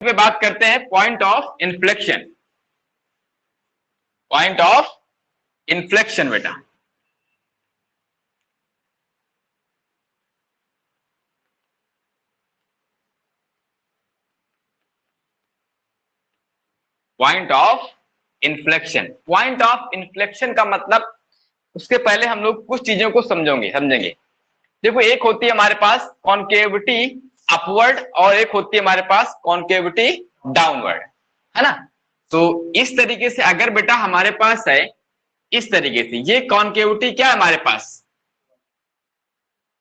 पे बात करते हैं point of inflection. Point of inflection बेटा, point of inflection. Point of inflection का मतलब, उसके पहले हम लोग कुछ चीजों को समझेंगे। देखो, एक होती है हमारे पास कॉन्केविटी अपवर्ड और एक होती है हमारे पास कॉन्केविटी डाउनवर्ड, है ना। तो इस तरीके से अगर बेटा हमारे पास है, इस तरीके से ये कॉन्केविटी क्या है हमारे पास,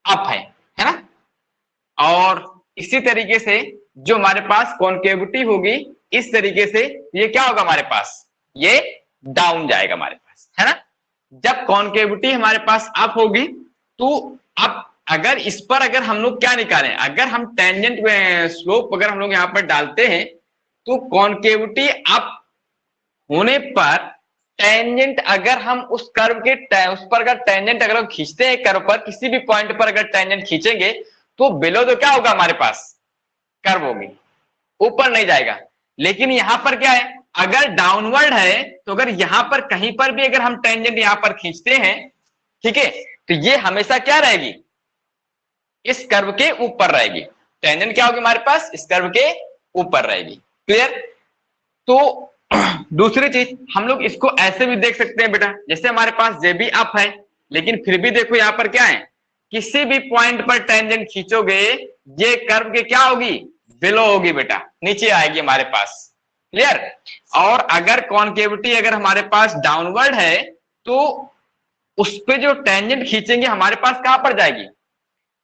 अप है ना। और इसी तरीके से जो हमारे पास कॉन्केविटी होगी, इस तरीके से ये क्या होगा हमारे पास, ये डाउन जाएगा हमारे पास, है ना। जब कॉन्केविटी हमारे पास अप होगी तो अब अगर इस पर अगर हम लोग क्या निकालें, अगर हम टेंजेंट स्लोप अगर हम लोग यहां पर डालते हैं तो कॉन्केविटी अप होने पर टेंजेंट अगर हम उस कर्व के उस पर अगर टेंजेंट अगर हम खींचते हैं कर्व पर, किसी भी पॉइंट पर अगर टेंजेंट खींचेंगे तो बिलो तो क्या होगा हमारे पास, कर्व होगी, ऊपर नहीं जाएगा। लेकिन यहां पर क्या है, अगर डाउनवर्ड है तो अगर यहां पर कहीं पर भी अगर हम टेंजेंट यहां पर खींचते हैं, ठीक है, तो ये हमेशा क्या रहेगी, इस कर्व के ऊपर रहेगी। टेंजेंट क्या होगी हमारे पास, इस कर्व के ऊपर रहेगी। क्लियर। तो दूसरी चीज हम लोग इसको ऐसे भी देख सकते हैं बेटा, जैसे हमारे पास जे भी अप है, लेकिन फिर भी देखो यहां पर क्या है, किसी भी पॉइंट पर टेंजेंट खींचोगे ये कर्व के क्या होगी, बिलो होगी बेटा, नीचे आएगी हमारे पास। क्लियर। और अगर कॉन्केविटी अगर हमारे पास डाउनवर्ड है तो उस पे जो टेंजेंट खींचेंगे हमारे पास कहां पर जाएगी,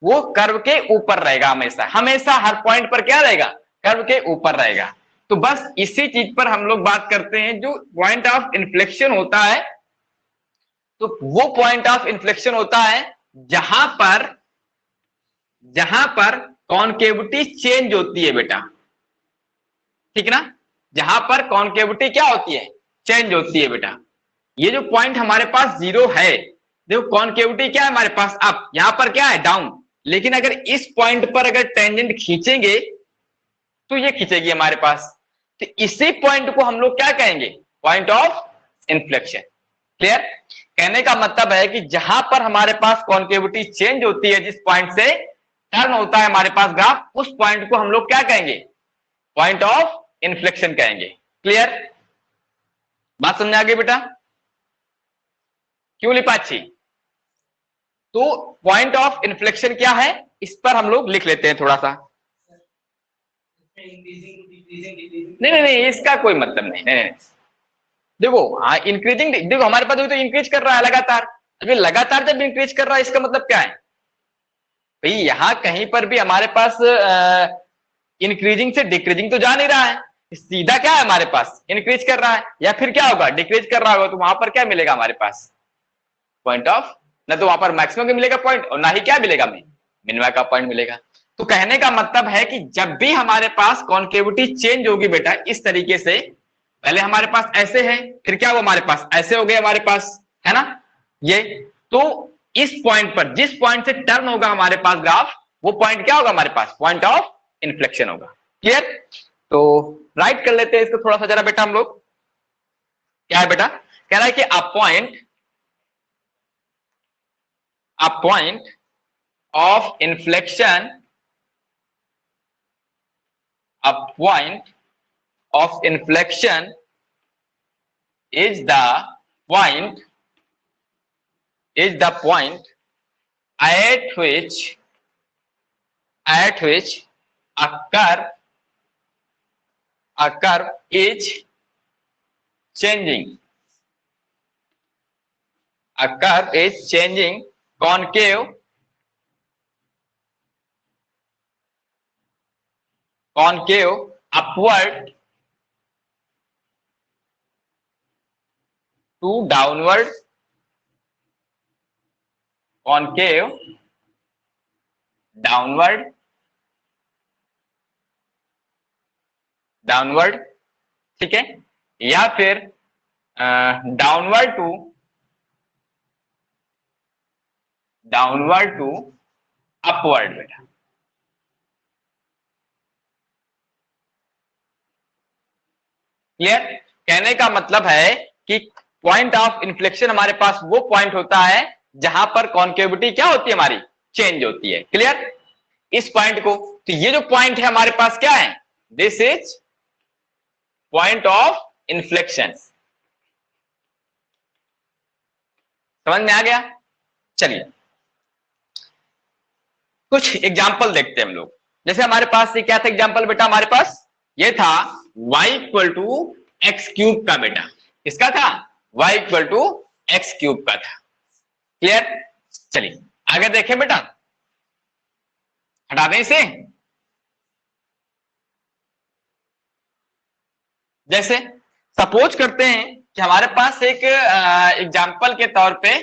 वो कर्व के ऊपर रहेगा, हमेशा हमेशा हर पॉइंट पर क्या रहेगा, कर्व के ऊपर रहेगा। तो बस इसी चीज पर हम लोग बात करते हैं, जो पॉइंट ऑफ इन्फ्लेक्शन होता है, तो वो पॉइंट ऑफ इन्फ्लेक्शन होता है जहां पर कॉन्केविटी चेंज होती है बेटा, ठीक ना। जहां पर कॉन्केविटी क्या होती है, चेंज होती है बेटा। ये जो पॉइंट हमारे पास जीरो है, देखो कॉन्केविटी क्या है हमारे पास अप, यहां पर क्या है डाउन, लेकिन अगर इस पॉइंट पर अगर टेंजेंट खींचेंगे तो ये खींचेगी हमारे पास। तो इसी पॉइंट को हम लोग क्या कहेंगे, पॉइंट ऑफ इन्फ्लेक्शन। क्लियर। कहने का मतलब है कि जहां पर हमारे पास कॉन्केविटी चेंज होती है, जिस पॉइंट से टर्न होता है हमारे पास ग्राफ, उस पॉइंट को हम लोग क्या कहेंगे, पॉइंट ऑफ इन्फ्लेक्शन कहेंगे। क्लियर। बात समझ आ गई बेटा, क्यों लिपाची। तो पॉइंट ऑफ इन्फ्लेक्शन क्या है, इस पर हम लोग लिख लेते हैं थोड़ा सा। नहीं नहीं नहीं, इसका कोई मतलब नहीं, नहीं। देखो हाँ, इंक्रीजिंग, देखो हमारे पास तो इंक्रीज कर रहा है लगातार। अभी लगातार जब इंक्रीज कर रहा है इसका मतलब क्या है भाई, यहां कहीं पर भी हमारे पास इंक्रीजिंग से डिक्रीजिंग तो जा नहीं रहा है, सीधा क्या है हमारे पास इंक्रीज कर रहा है, या फिर क्या होगा डिक्रीज कर रहा होगा, तो वहां पर क्या मिलेगा हमारे पास, पॉइंट ऑफ, ना तो वहां पर मैक्सिमम का मिलेगा पॉइंट और ना ही क्या मिलेगा, मिनिमम का पॉइंट मिलेगा। तो कहने का मतलब है कि जब भी हमारे पास कॉन्केविटी चेंज होगी बेटा इस तरीके से, पहले हमारे पास ऐसे है, फिर क्या हुआ हमारे पास ऐसे हो गए हमारे पास, है ना ये। तो इस पॉइंट पर, जिस पॉइंट से टर्न होगा हमारे पास ग्राफ, वो पॉइंट क्या होगा हमारे पास, पॉइंट ऑफ इन्फ्लेक्शन होगा। क्लियर। तो राइट कर लेते हैं इसको थोड़ा सा जरा बेटा हम लोग। क्या है बेटा, कह रहा है कि a point of inflection, a point of inflection is the point, at which a curve is changing, concave upward to downward, concave downward, ठीक है, या फिर डाउनवर्ड टू अपवर्ड बेटा। क्लियर? कहने का मतलब है कि पॉइंट ऑफ इन्फ्लेक्शन हमारे पास वो पॉइंट होता है जहां पर कॉन्केविटी क्या होती है, हमारी चेंज होती है। क्लियर? इस पॉइंट को, तो ये जो पॉइंट है हमारे पास क्या है, this is point of inflection. समझ में आ गया? चलिए कुछ एग्जाम्पल देखते हैं हम लोग। जैसे हमारे पास ये क्या था एग्जाम्पल बेटा, हमारे पास ये था y equal to x cube का बेटा। किसका था? y equal to x cube का था। क्लियर? चलिए आगे देखें बेटा, हटा दें इसे। जैसे सपोज करते हैं कि हमारे पास एक एग्जाम्पल के तौर पे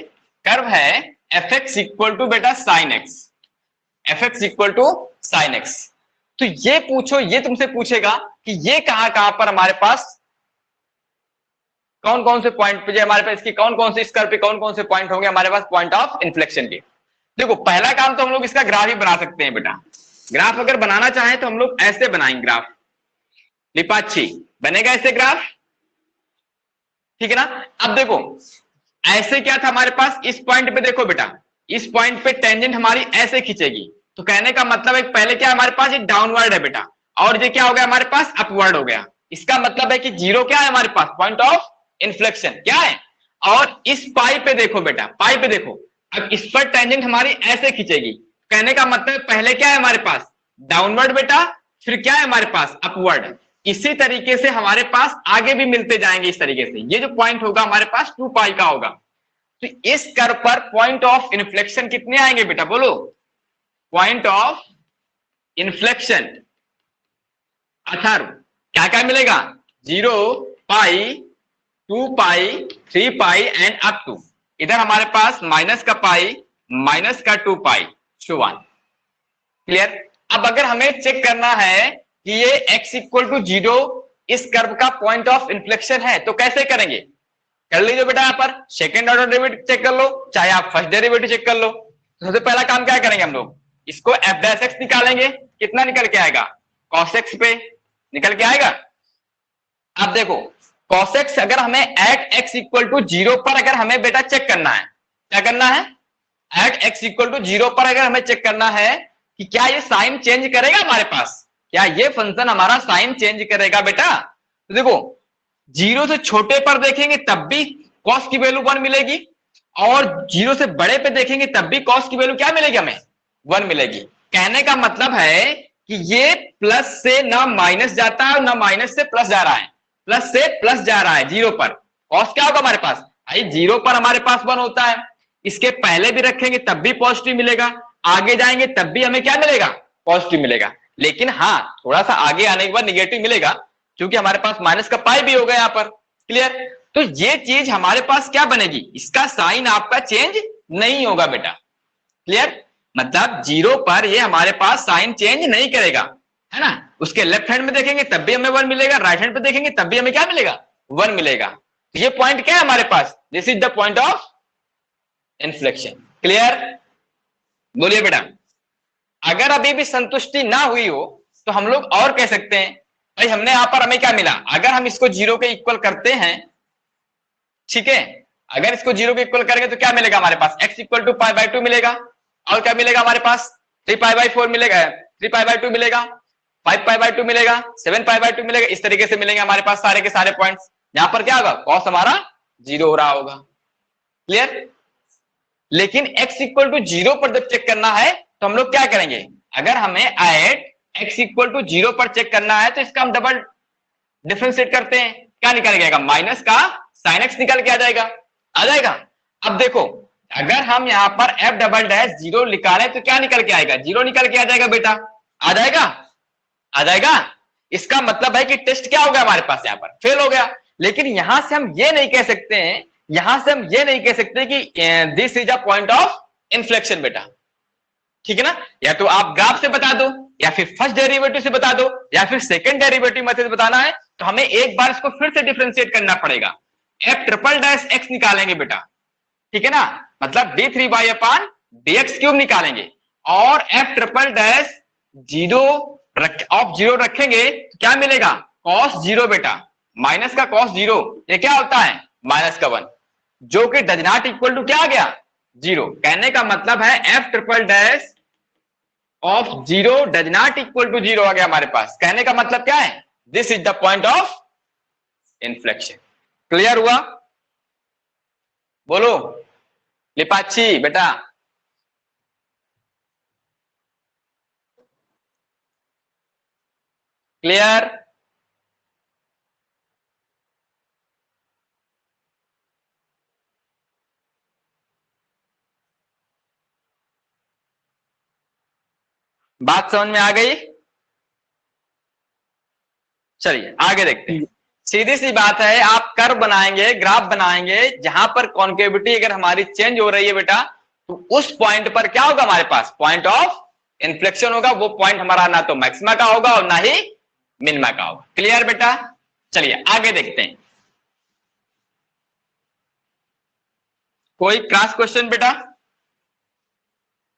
कर्व है एफ एक्स इक्वल टू बेटा sine x, f x equal to sine x. तो ये पूछो, ये तुमसे पूछेगा कि ये कहां पर हमारे पास कौन कौन से पॉइंट पे, हमारे पास इसकी कौन कौन से, इस कर्व पे कौन कौन से पॉइंट होंगे हमारे पास पॉइंट ऑफ इन्फ्लेक्शन के। देखो पहला काम तो हम लोग इसका ग्राफ ही बना सकते हैं बेटा। ग्राफ अगर बनाना चाहें तो हम लोग ऐसे बनाएंगे ग्राफ, लिपाची बनेगा ऐसे ग्राफ, ठीक है ना। अब देखो ऐसे क्या था हमारे पास, इस पॉइंट पे देखो बेटा, इस पॉइंट पे टेंजेंट हमारी ऐसे खींचेगी, तो कहने का मतलब है पहले क्या हमारे पास ये डाउनवर्ड है बेटा, और ये क्या हो गया हमारे पास अपवर्ड हो गया। इसका मतलब है कि जीरो क्या है हमारे पास, पॉइंट ऑफ इन्फ्लेक्शन क्या है। और इस पाई पे देखो बेटा, पाई पे देखो, अब इस पर टेंजेंट हमारी ऐसे खींचेगी, कहने का मतलब पहले क्या है हमारे पास डाउनवर्ड बेटा, फिर क्या है हमारे पास अपवर्ड। इसी तरीके से हमारे पास आगे भी मिलते जाएंगे इस तरीके से। ये जो पॉइंट होगा हमारे पास 2 पाई का होगा। तो इस कर्व पर पॉइंट ऑफ इन्फ्लेक्शन कितने आएंगे बेटा, बोलो। पॉइंट ऑफ इन्फ्लेक्शन 18 क्या क्या मिलेगा, 0 पाई 2 पाई 3 पाई एंड अप टू, इधर हमारे पास माइनस का पाई माइनस का 2 पाई सो 1। क्लियर? अब अगर हमें चेक करना है कि ये x इक्वल टू 0 इस कर्व का पॉइंट ऑफ इन्फ्लेक्शन है, तो कैसे करेंगे, कर लीजिए बेटा, यहां पर सेकंड ऑर्डर डेरिवेटिव चेक कर लो, चाहे आप फर्स्ट डेरिवेटिव चेक कर लो। तो सबसे पहला काम क्या करेंगे हम लोग, इसको एफ डैश एक्स निकालेंगे, कितना निकल के आएगा, कॉस एक्स पे निकल के आएगा। अब देखो कॉस एक्स अगर हमें एट एक्स इक्वल टू 0 पर अगर हमें बेटा चेक करना है, क्या करना है, एट एक्स इक्वल टू 0 पर अगर हमें चेक करना है कि क्या ये साइन चेंज करेगा हमारे पास, क्या ये फंक्शन हमारा साइन चेंज करेगा बेटा। तो देखो 0 से छोटे पर देखेंगे तब भी कॉस की वैल्यू 1 मिलेगी, और 0 से बड़े पे देखेंगे तब भी कॉस की वैल्यू क्या मिलेगी, हमें 1 मिलेगी। कहने का मतलब है कि ये प्लस से ना माइनस जाता है और ना माइनस से प्लस जा रहा है, प्लस से प्लस जा रहा है। 0 पर कॉस क्या होगा हमारे पास, भाई 0 पर हमारे पास 1 होता है, इसके पहले भी रखेंगे तब भी पॉजिटिव मिलेगा, आगे जाएंगे तब भी हमें क्या मिलेगा, पॉजिटिव मिलेगा। लेकिन हाँ थोड़ा सा आगे आने के बाद निगेटिव मिलेगा, क्योंकि हमारे पास माइनस का पाई भी होगा यहाँ पर। क्लियर? तो ये चीज हमारे पास क्या बनेगी, इसका साइन आपका चेंज नहीं होगा बेटा। क्लियर? मतलब 0 पर ये हमारे पास साइन चेंज नहीं करेगा, है ना। उसके लेफ्ट हैंड में देखेंगे तब भी हमें 1 मिलेगा, राइट हैंड पे देखेंगे तब भी हमें क्या मिलेगा, 1 मिलेगा। तो ये पॉइंट क्या है हमारे पास, this is the point of inflection. Clear? बोलिए बेटा। अगर अभी भी संतुष्टि ना हुई हो तो हम लोग और कह सकते हैं, भाई हमने यहां पर हमें क्या मिला, अगर हम इसको 0 के इक्वल करते हैं, ठीक है, अगर इसको 0 के इक्वल करेंगे तो क्या मिलेगा हमारे पास, x equal to pi by 2 मिलेगा, और क्या मिलेगा हमारे पास 3 पाई बाई 4 मिलेगा, 3 पाई बाई 2 मिलेगा, 5 पाई बाई 2 मिलेगा, 7 पाई बाई 2 मिलेगा। इस तरीके से मिलेंगे हमारे पास सारे के सारे पॉइंट्स। यहां पर क्या होगा, कॉस हमारा 0 हो रहा होगा। क्लियर? लेकिन x इक्वल टू 0 पर जब चेक करना है तो हम लोग क्या करेंगे, अगर हमें एट x इक्वल टू 0 पर चेक करना है तो इसका हम डबल डिफरेंशिएट करते हैं, क्या निकल जाएगा, माइनस का साइन एक्स निकल के आ जाएगा। अब देखो अगर हम यहां पर f डबल डैश 0 निकालें तो क्या निकल के आएगा, 0 निकल के आ जाएगा बेटा, आ जाएगा। इसका मतलब है कि टेस्ट क्या हो गया हमारे पास, यहां पर फेल हो गया। लेकिन यहां से हम ये नहीं कह सकते हैं, यहां से हम ये नहीं कह सकते कि this is a point of inflection बेटा, ठीक है ना। या तो आप ग्राफ से बता दो, या फिर फर्स्ट डेरिवेटिव से बता दो, या फिर सेकंड डेरिवेटिव मेथड से बताना है तो हमें एक बार इसको फिर से डिफरेंशिएट करना पड़ेगा। एफ ट्रिपल डैश एक्स निकालेंगे बेटा, ठीक है ना, मतलब d3y अपान dx क्यूब निकालेंगे, और एफ ट्रिपल डैश 0 ऑफ 0 रखेंगे तो क्या मिलेगा, cos 0 बेटा, माइनस का कॉस 0, ये क्या होता है माइनस का 1, जो कि डज नॉट इक्वल टू क्या आ गया 0। कहने का मतलब है f triple dash of 0 does not equal to 0 आ गया हमारे पास। कहने का मतलब क्या है, this is the point of inflection. Clear हुआ? बोलो लिपाची बेटा। क्लियर? बात समझ में आ गई? चलिए आगे देखते हैं। सीधी सी बात है, आप कर्व बनाएंगे, ग्राफ बनाएंगे, जहां पर कॉन्केविटी अगर हमारी चेंज हो रही है बेटा, तो उस पॉइंट पर क्या होगा हमारे पास, पॉइंट ऑफ इन्फ्लेक्शन होगा। वो पॉइंट हमारा ना तो मैक्सिमा का होगा और ना ही मिनिमा का होगा। क्लियर बेटा? चलिए आगे देखते हैं। कोई क्रॉस क्वेश्चन बेटा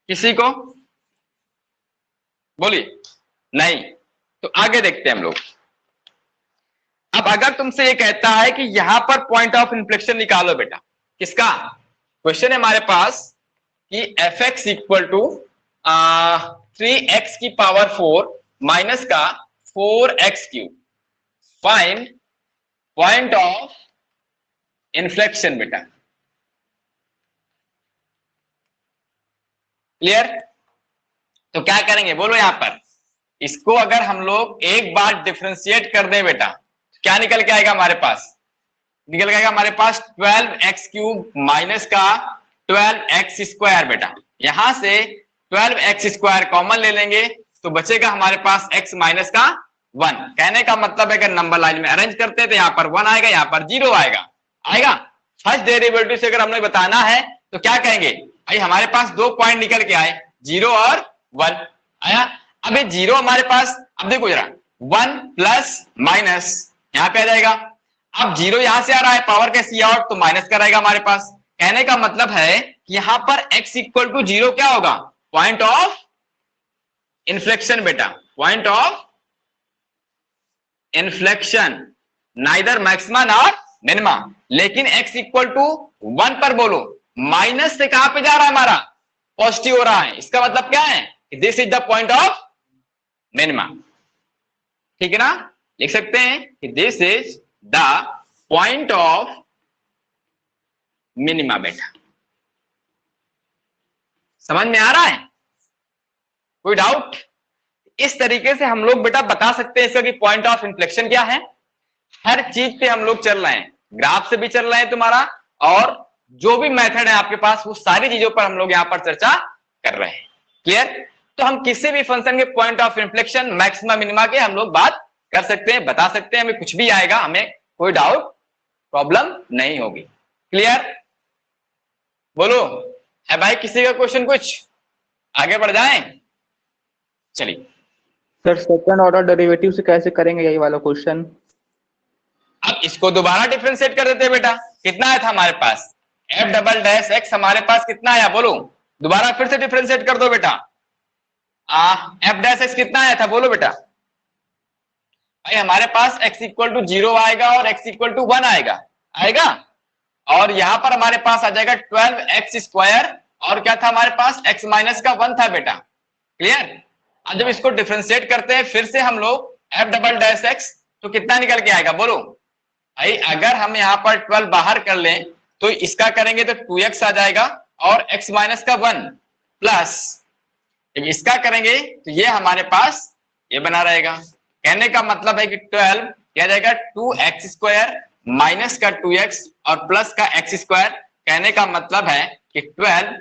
किसी को? बोलिए। नहीं? तो आगे देखते हैं हम लोग। अब अगर तुमसे ये कहता है कि यहां पर पॉइंट ऑफ इन्फ्लेक्शन निकालो बेटा, किसका? क्वेश्चन है हमारे पास कि F x equal to 3x की पावर 4 माइनस का 4x cube, find point of inflection बेटा। क्लियर? तो क्या करेंगे बोलो? यहां पर इसको अगर हम लोग एक बार डिफरेंशिएट कर दें बेटा, क्या निकल के आएगा हमारे पास? निकल के आएगा हमारे पास 12x क्यूब माइनस का 12x स्क्वायर बेटा। यहां से 12x स्क्वायर कॉमन ले लेंगे तो बचेगा हमारे पास x माइनस का 1। कहने का मतलब है अगर नंबर लाइन में अरेंज करते हैं तो यहां पर 1 आएगा, यहां पर 0 आएगा। आएगा फर्स्ट डेरिवेटिव से अगर हमने बताना है तो क्या कहेंगे भाई, हमारे पास दो पॉइंट निकल के आए, 0 और 1 आया। अब ये 0 हमारे पास, अब देखो जरा 1 प्लस माइनस यहां पे आ जाएगा। अब 0 यहां से आ रहा है, पावर कैसी आउट, तो माइनस का रहेगा हमारे पास। कहने का मतलब है यहां पर x इक्वल टू 0 क्या होगा, पॉइंट ऑफ इन्फ्लेक्शन बेटा, point of inflection, neither maxima nor minima. लेकिन x इक्वल टू 1 पर बोलो, माइनस से कहां पे जा रहा है हमारा, पॉजिटिव हो रहा है। इसका मतलब क्या है, this is the point of minima. ठीक है ना? लिख सकते हैं कि this is the point of minima बेटा। समझ में आ रहा है? कोई डाउट? इस तरीके से हम लोग बेटा बता सकते हैं इसका कि पॉइंट ऑफ इन्फ्लेक्शन क्या है। हर चीज पे हम लोग चल रहे हैं, ग्राफ से भी चल रहे हैं तुम्हारा, और जो भी मेथड है आपके पास वो सारी चीजों पर हम लोग यहां पर चर्चा कर रहे हैं। क्लियर? तो हम किसी भी फंक्शन के point of inflection, maxima, minima के हम लोग बात कर सकते हैं, बता सकते हैं, हमें कुछ भी आएगा, हमें कोई डाउट प्रॉब्लम नहीं होगी। क्लियर? बोलो है भाई किसी का क्वेश्चन? कुछ आगे बढ़ जाएं? चलिए सर सेकंड ऑर्डर डेरिवेटिव से कैसे करेंगे यही वाला क्वेश्चन? अब इसको दोबारा डिफरेंशिएट कर देते हैं बेटा। कितना आया था हमारे पास, एफ डबल डैश एक्स हमारे पास कितना आया बोलो, दोबारा फिर से डिफरेंशिएट कर दो बेटा। एफ डैश एक्स कितना आया था बोलो बेटा। भाई हमारे पास x इक्वल टू 0 आएगा और x इक्वल टू 1 आएगा, आएगा। और यहां पर हमारे पास आ जाएगा 12x स्क्वायर, और क्या था हमारे पास, x माइनस का 1 था बेटा। क्लियर? अब जब इसको डिफरेंशिएट करते हैं फिर से हम लोग f डबल डैश x, तो कितना निकल के आएगा बोलो। भाई अगर हम यहाँ पर 12 बाहर कर लें तो इसका करेंगे तो 2x आ जाएगा, और x माइनस का 1 प्लस इसका करेंगे तो ये हमारे पास ये बना रहेगा। कहने का मतलब है कि 12 क्या जाएगा, 2x स्क्वायर माइनस का 2x और प्लस का x स्क्वायर। कहने का मतलब है कि 12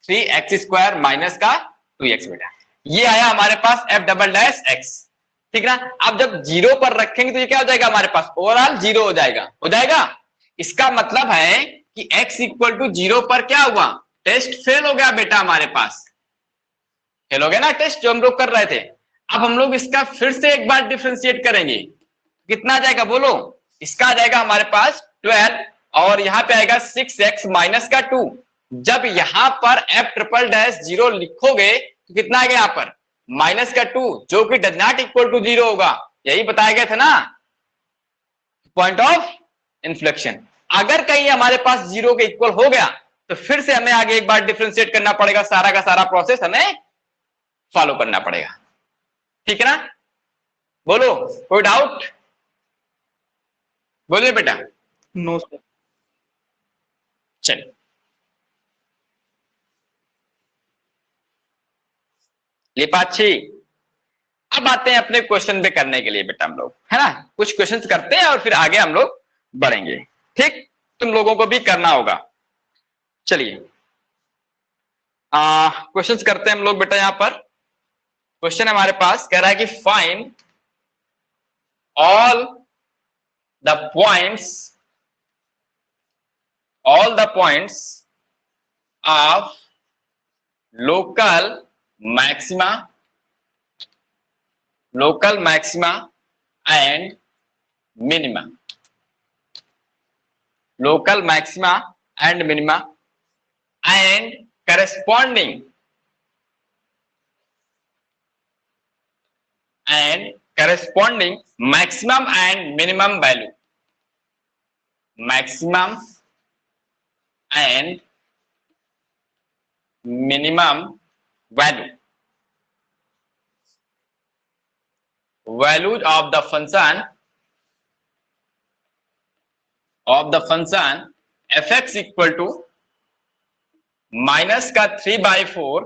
3x स्क्वायर माइनस का 2x बेटा। ये आया हमारे पास f डबल डैश x। ठीक ना? अब जब 0 पर रखेंगे तो ये क्या हो जाएगा हमारे पास, ओवरऑल 0 हो जाएगा, हो जाएगा। इसका मतलब है कि x इक्वल टू 0 पर क्या हुआ, टेस्ट फेल हो गया बेटा हमारे पास। फेल हो गया ना टेस्ट जो हम लोग कर रहे थे। अब हम लोग इसका फिर से एक बार डिफरेंशिएट करेंगे, कितना आ जाएगा बोलो, इसका आ जाएगा हमारे पास 12, और यहां पे आएगा 6x माइनस का 2। जब यहां पर f ट्रिपल डैश 0 लिखोगे तो कितना आएगा यहां पर, माइनस का 2, जो कि डज नॉट इक्वल टू 0 होगा। यही बताया गया था ना, पॉइंट ऑफ इन्फ्लेक्शन। अगर कहीं हमारे पास 0 के इक्वल हो गया तो फिर से हमें आगे एक बार डिफरेंशिएट करना पड़ेगा, सारा का सारा प्रोसेस हमें फॉलो करना पड़ेगा। ठीक है ना? बोलो, कोई डाउट? बोलिए बेटा। No sir. चलिए, लिपाक्षी, अब आते हैं अपने क्वेश्चन पे करने के लिए बेटा। हम लोग है ना कुछ क्वेश्चंस करते हैं और फिर आगे हम लोग बढ़ेंगे। ठीक, तुम लोगों को भी करना होगा। चलिए क्वेश्चंस करते हैं हम लोग बेटा। यहां पर क्वेश्चन हमारे पास कह रहा है कि find all the points of local maxima and minima, local maxima and minima and corresponding maximum and minimum value, maximum and minimum values of the function fx equal to minus का 3/4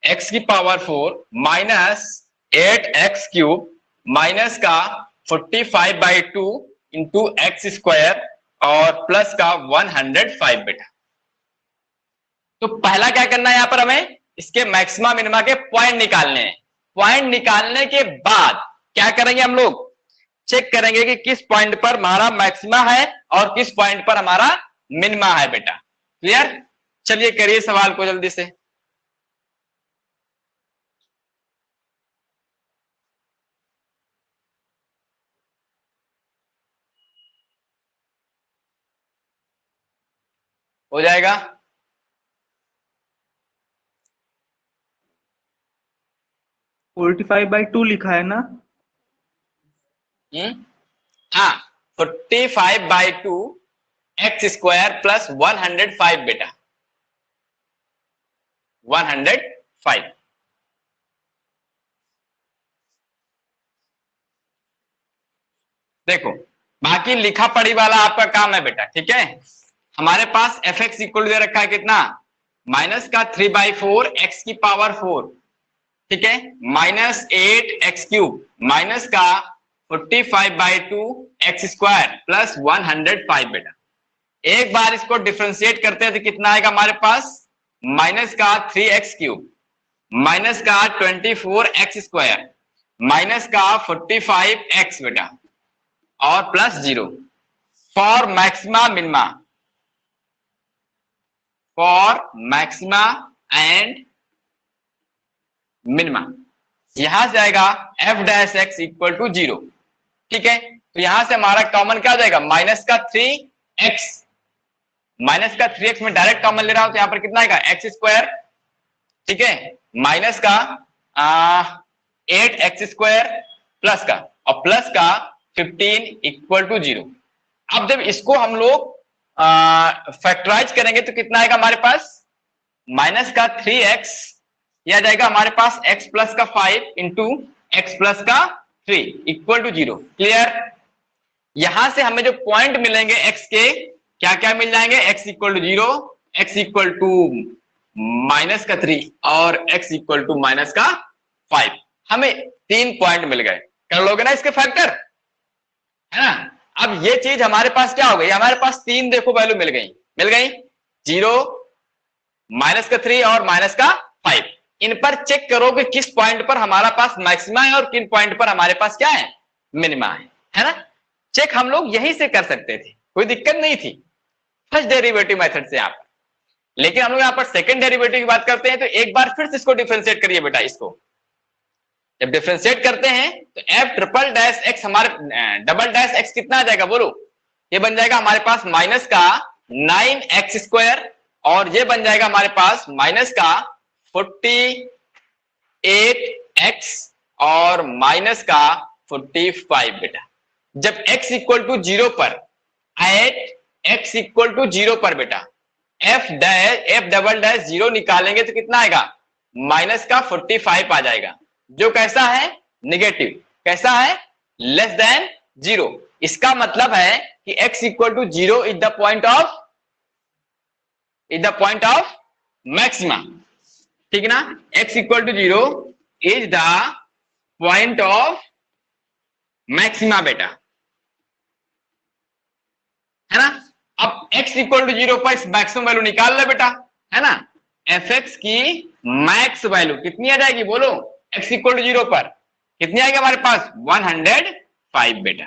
x की power 4 minus 8x cube minus का 45/2 into x square और plus का 105 बेटा। तो पहला क्या करना है, यहां पर हमें इसके मैक्सिमा मिनिमा के पॉइंट निकालने हैं। पॉइंट निकालने के बाद क्या करेंगे, हम लोग चेक करेंगे कि किस पॉइंट पर हमारा मैक्सिमा है और किस पॉइंट पर हमारा मिनिमा है बेटा। क्लियर? चलिए करिए सवाल को जल्दी से। हो जाएगा? फोर्टी 45/2 लिखा है ना? हाँ, 45/2 एक्स स्क्वायर प्लस 105 बेटा, 105। देखो बाकी लिखा पढ़ी वाला आपका काम है बेटा। ठीक है, हमारे पास एफ एक्स इक्वल दे रखा है कितना, माइनस का 3/4 एक्स की पावर 4, ठीक है, माइनस 8x क्यूब माइनस का 45/2 एक्स स्क्वायर प्लस 105 बेटा। एक बार इसको डिफरेंशिएट करते हैं तो कितना आएगा हमारे पास, माइनस का 3x क्यूब माइनस का 24x स्क्वायर माइनस का 45x बेटा और plus 0 for maxima and minima. यहां से आएगा f dash x equal to 0। ठीक है, तो यहां से हमारा कॉमन क्या हो जाएगा, माइनस का 3x, माइनस का 3x में डायरेक्ट कॉमन ले रहा हूं तो यहां पर कितना आएगा एक्स स्क्वायर, ठीक है, माइनस का 8x स्क्वायर प्लस का और प्लस का 15 इक्वल टू 0। अब जब इसको हम लोग फैक्टराइज करेंगे तो कितना आएगा हमारे पास, माइनस का 3x यह जाएगा हमारे पास x प्लस का 5 इंटू एक्स प्लस का 3 इक्वल टू 0। क्लियर? यहां से हमें जो पॉइंट मिलेंगे x के क्या क्या मिल जाएंगे, x equal to 0, x equal to minus का 3 और x इक्वल टू माइनस का 5। हमें 3 पॉइंट मिल गए। कर लोगे ना इसके फैक्टर, है ना? अब ये चीज हमारे पास क्या हो गई, हमारे पास 3 देखो वैल्यू मिल गई 0, माइनस का 3 और माइनस का 5। इन पर चेक करो कि किस पॉइंट पर हमारा पास मैक्सिमा है और किन पॉइंट पर हमारे पास क्या है, मिनिमा है ना? चेक हम लोग यहीं से कर सकते थे, कोई दिक्कत नहीं थी फर्स्ट डेरिवेटिव मेथड से यहाँ पर। लेकिन हम लोग यहाँ पर सेकंड डेरिवेटिव की बात करते हैं तो एक बार फिर से इसको डिफरेंशिएट करिए बेटा। इसको जब डिफरेंशिएट करते हैं तो एफ ट्रिपल डैश एक्स हमारे डबल डैश एक्स कितना आ जाएगा बोलो, ये बन जाएगा हमारे पास माइनस का 9x स्क्वायर और ये बन जाएगा हमारे पास माइनस का 48x और माइनस का 45 बेटा। जब x इक्वल टू 0 पर, एट x इक्वल टू 0 पर बेटा f डबल डैश 0 निकालेंगे तो कितना आएगा, माइनस का 45 आ जाएगा, जो कैसा है, निगेटिव, कैसा है, लेस देन 0। इसका मतलब है कि x equal to 0 is the point of maxima, ठीक है ना। x equal to 0 is the point of maxima बेटा, है ना। अब x इक्वल टू 0 पर मैक्सिमम वैल्यू निकाल ले बेटा, है ना। fx की मैक्स वैल्यू कितनी आ जाएगी बोलो, x इक्वल टू 0 पर कितनी आएगी हमारे पास, 105 बेटा।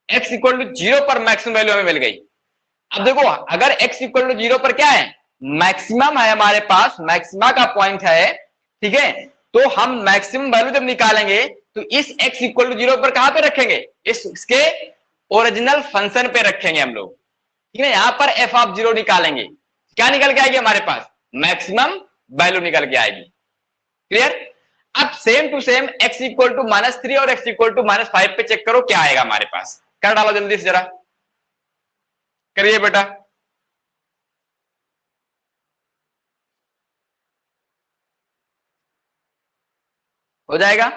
x इक्वल टू 0 पर मैक्सिमम वैल्यू हमें मिल गई। अब देखो अगर x इक्वल टू 0 पर क्या है, मैक्सिमम है हमारे पास, मैक्सिमा का पॉइंट है, ठीक है। तो हम मैक्सिमम वैल्यू जब निकालेंगे तो इस x इक्वल टू 0 पर कहां पे रखेंगे, इसके ओरिजिनल फंक्शन पे रखेंगे हम लोग, ठीक है। यहां पर f ऑफ 0 निकालेंगे, क्या निकल के आएगी हमारे पास, मैक्सिमम वैल्यू निकल के आएगी, क्लियर। अब same to same x equal to -3 और x इक्वल टू -5 पे चेक करो क्या आएगा हमारे पास, कर डालो जल्दी से, जरा करिए बेटा। हो जाएगा,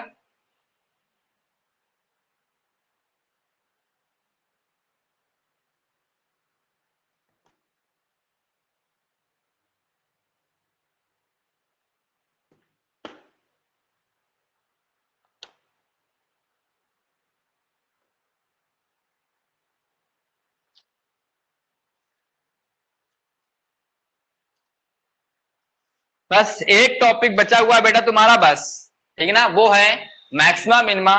बस एक टॉपिक बचा हुआ है बेटा तुम्हारा बस, ठीक है ना, वो है maxima minima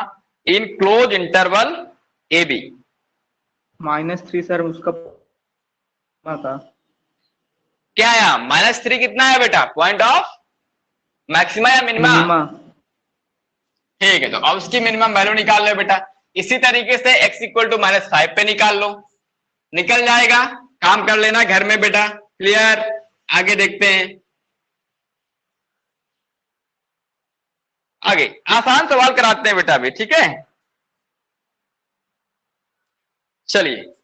in close interval A B. -3 sir उसका था। क्या है, -3 कितना है बेटा, पॉइंट ऑफ मैक्सिमा या मिनिमा, मिनिमा। ठीक है। तो अब उसकी मिनिमम वैल्यू निकाल लो बेटा, इसी तरीके से x इक्वल टू -5 पे निकाल लो, निकल जाएगा, काम कर लेना घर में बेटा, क्लियर। आगे देखते हैं, आगे आसान सवाल कराते हैं बेटा अभी, ठीक है। चलिए,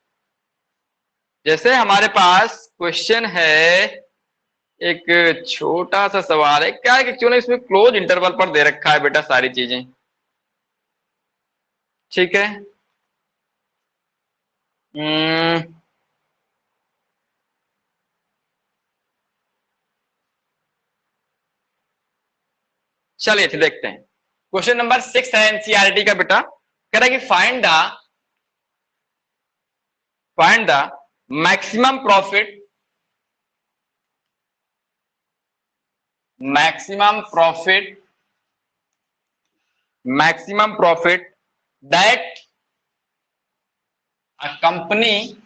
जैसे हमारे पास क्वेश्चन है, एक छोटा सा सवाल है, क्या है कि क्यों ना इसमें क्लोज इंटरवल पर दे रखा है बेटा सारी चीजें, ठीक है। चलिए देखते हैं, क्वेश्चन नंबर 6 है एनसीईआरटी का बेटा, कह रहा है कि find the maximum profit that a company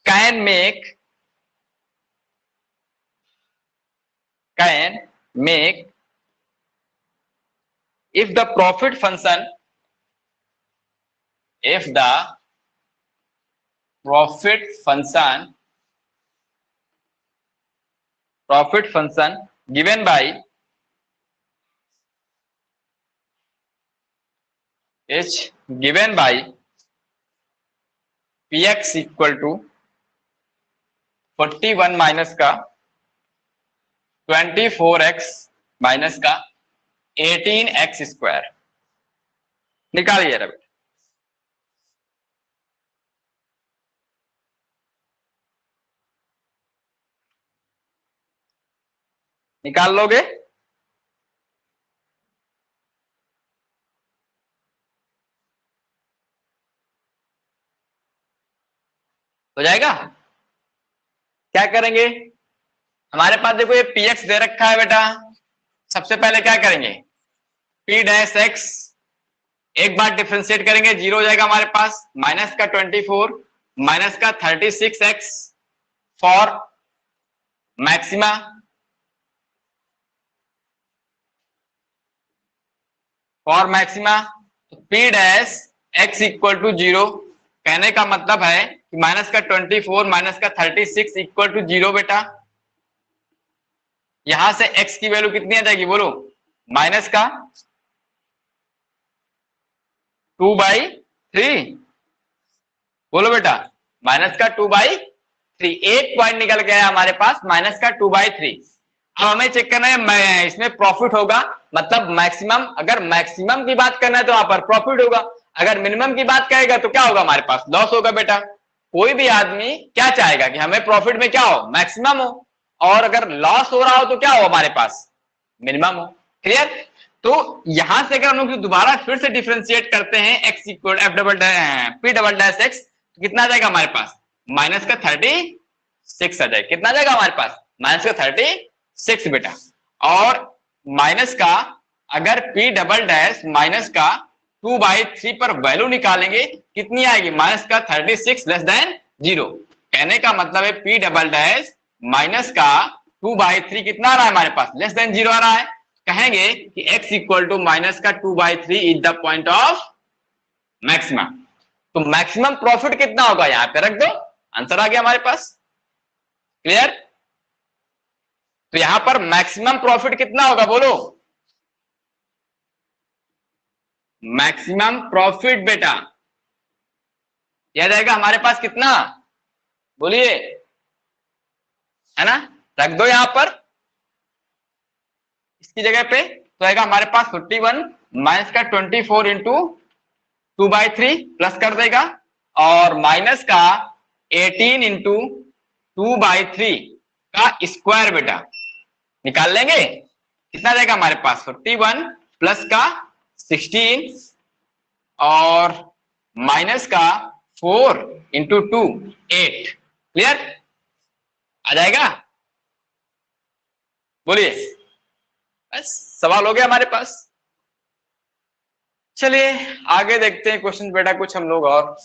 can make if the profit function given by px equal to 41 minus का 24x माइनस का 18x स्क्वायर, निकालिए रहा बेटा। निकाल लोगे, हो जाएगा। क्या करेंगे, हमारे पास देखो ये px दे रखा है बेटा, सबसे पहले क्या करेंगे, p डैश x एक बार डिफरेंशिएट करेंगे, 0 हो जाएगा हमारे पास, माइनस का 24 माइनस का 36x for maxima, p dash x equal to 0, कहने का मतलब है कि माइनस का 24 माइनस का 36 इक्वल टू 0 बेटा। यहां से x की वैल्यू कितनी आ जाएगी बोलो, माइनस का 2/3, बोलो बेटा, माइनस का 2/3, एक पॉइंट निकल गया हमारे पास माइनस का 2/3। अब हमें चेक करना है इसमें प्रॉफिट होगा, मतलब मैक्सिमम, अगर मैक्सिमम की बात करना है तो वहां पर प्रॉफिट होगा, अगर मिनिमम की बात करेगा तो क्या होगा, हमारे पास लॉस होगा बेटा। कोई भी आदमी क्या चाहेगा कि हमें प्रॉफिट में क्या हो, मैक्सिमम हो, और अगर लॉस हो रहा हो तो क्या हो हमारे पास, मिनिमम हो। क्लियर? तो यहां से अगर हम लोग दोबारा फिर से डिफ्रेंशिएट करते हैं x equal F double P double dash x, तो कितना आ जाएगा हमारे पास, माइनस का 36 आ जाएगा। कितना आ जाएगा हमारे पास, माइनस का 36 बेटा। और माइनस का, अगर पी डबल डैश माइनस का 2/3 पर वैल्यू निकालेंगे कितनी आएगी, माइनस का 36 लेस देन 0। कहने का मतलब है पी डबल डैश माइनस का 2/3 कितना आ रहा है हमारे पास, लेस देन 0 आ रहा है। कहेंगे कि x इक्वल टू माइनस का 2/3 is the point of maximum. तो मैक्सिमम प्रॉफिट कितना होगा, यहां पे रख दो, आंसर आ गया हमारे पास। क्लियर? तो यहां पर मैक्सिमम प्रॉफिट कितना होगा, बोलो, मैक्सिमम प्रॉफिट बेटा यह जाएगा हमारे पास कितना, बोलिए, है ना, रख दो यहां पर इसकी जगह पे, तो आएगा हमारे पास 51 माइनस का 24 इंटू 2/3 प्लस कर देगा, और माइनस का 18 इंटू 2/3 का स्क्वायर बेटा निकाल लेंगे, कितना जाएगा हमारे पास 41 प्लस का 16 और माइनस का 4 इंटू 2 8। क्लियर? आ जाएगा, बोलिए, बस सवाल हो गया हमारे पास। चलिए आगे देखते हैं क्वेश्चन बेटा कुछ हम लोग और।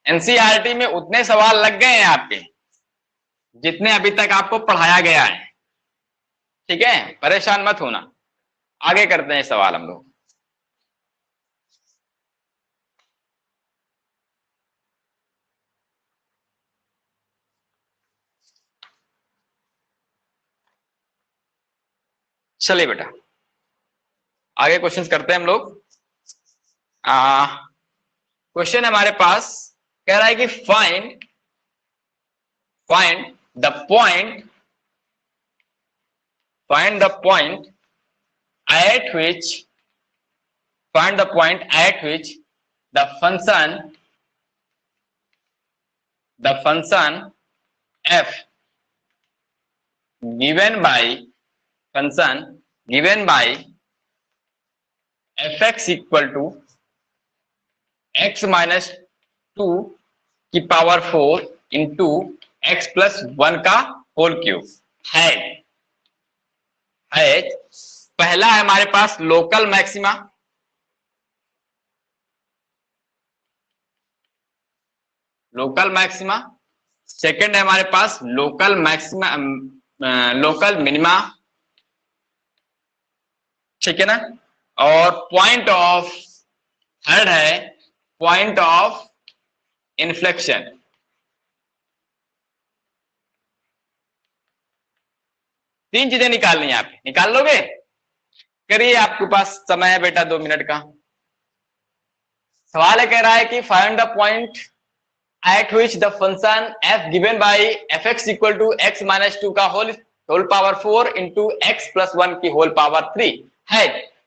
एनसीईआरटी में उतने सवाल लग गए हैं आपके जितने अभी तक आपको पढ़ाया गया है, ठीक है, परेशान मत होना। आगे करते हैं सवाल हम लोग। चलिए बेटा आगे क्वेश्चंस करते हैं हम लोग। क्वेश्चन हमारे पास कह रहा है कि find find the point find the point at which find the point at which the function f given by function given by fx equal to x minus 2 की पावर 4 इंटू एक्स प्लस 1 का whole cube है। पहला है हमारे पास local maxima, local maxima, second है हमारे पास लोकल मैक्सिमा, लोकल मिनिमा, ठीक है ना, और पॉइंट ऑफ, थर्ड है पॉइंट ऑफ इन्फ्लेक्शन। तीन चीजें निकालनी है, आप निकाल लोगे? करिए, आपके पास समय है बेटा 2 मिनट का। सवाल है, कह रहा है कि find the point at which the function f given by fx equal to x minus 2 का whole power 4 into x plus 1 की होल पावर 3 है